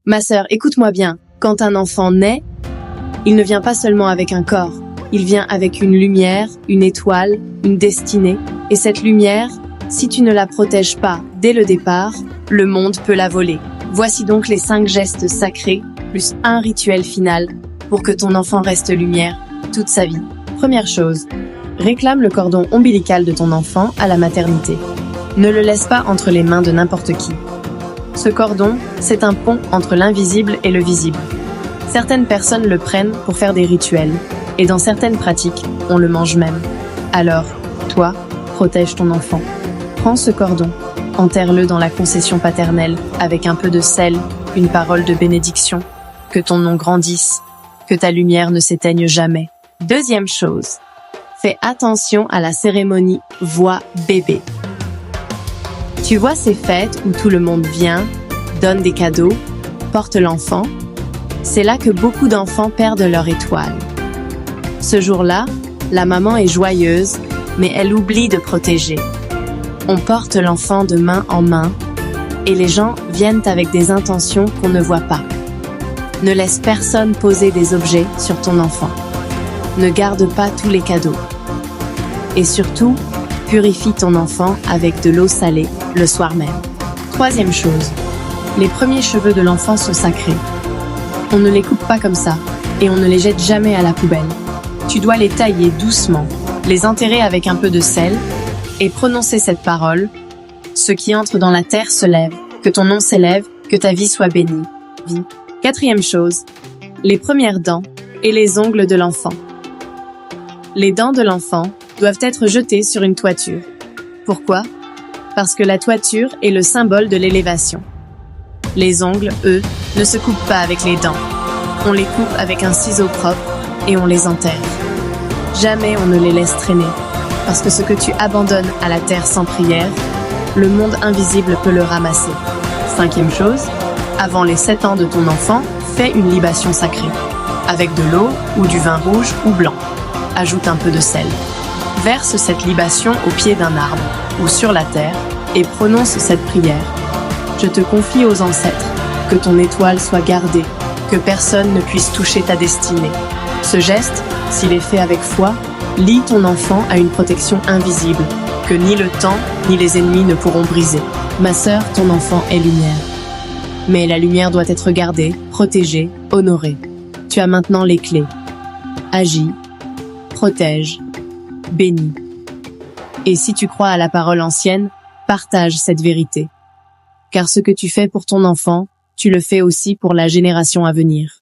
Ma sœur, écoute-moi bien. Quand un enfant naît, il ne vient pas seulement avec un corps. Il vient avec une lumière, une étoile, une destinée. Et cette lumière, si tu ne la protèges pas dès le départ, le monde peut la voler. Voici donc les 5 gestes sacrés, plus un rituel final, pour que ton enfant reste lumière toute sa vie. Première chose, réclame le cordon ombilical de ton enfant à la maternité. Ne le laisse pas entre les mains de n'importe qui. Ce cordon, c'est un pont entre l'invisible et le visible. Certaines personnes le prennent pour faire des rituels, et dans certaines pratiques, on le mange même. Alors, toi, protège ton enfant. Prends ce cordon, enterre-le dans la concession paternelle, avec un peu de sel, une parole de bénédiction. Que ton nom grandisse, que ta lumière ne s'éteigne jamais. Deuxième chose, fais attention à la cérémonie voix bébé. Tu vois ces fêtes où tout le monde vient, donne des cadeaux, porte l'enfant? C'est là que beaucoup d'enfants perdent leur étoile. Ce jour-là, la maman est joyeuse, mais elle oublie de protéger. On porte l'enfant de main en main, et les gens viennent avec des intentions qu'on ne voit pas. Ne laisse personne poser des objets sur ton enfant. Ne garde pas tous les cadeaux. Et surtout, purifie ton enfant avec de l'eau salée le soir même. Troisième chose, les premiers cheveux de l'enfant sont sacrés. On ne les coupe pas comme ça, et on ne les jette jamais à la poubelle. Tu dois les tailler doucement, les enterrer avec un peu de sel, et prononcer cette parole. Ce qui entre dans la terre se lève, que ton nom s'élève, que ta vie soit bénie. Vie. Quatrième chose, les premières dents et les ongles de l'enfant. Les dents de l'enfant doivent être jetées sur une toiture. Pourquoi? Parce que la toiture est le symbole de l'élévation. Les ongles, eux, ne se coupent pas avec les dents. On les coupe avec un ciseau propre et on les enterre. Jamais on ne les laisse traîner, parce que ce que tu abandonnes à la terre sans prière, le monde invisible peut le ramasser. Cinquième chose, avant les 7 ans de ton enfant, fais une libation sacrée, avec de l'eau ou du vin rouge ou blanc. Ajoute un peu de sel. Verse cette libation au pied d'un arbre ou sur la terre et prononce cette prière. Je te confie aux ancêtres, que ton étoile soit gardée, que personne ne puisse toucher ta destinée. Ce geste, s'il est fait avec foi, lie ton enfant à une protection invisible, que ni le temps ni les ennemis ne pourront briser. Ma sœur, ton enfant est lumière. Mais la lumière doit être gardée, protégée, honorée. Tu as maintenant les clés. Agis, protège, bénis. Et si tu crois à la parole ancienne, partage cette vérité. Car ce que tu fais pour ton enfant, tu le fais aussi pour la génération à venir.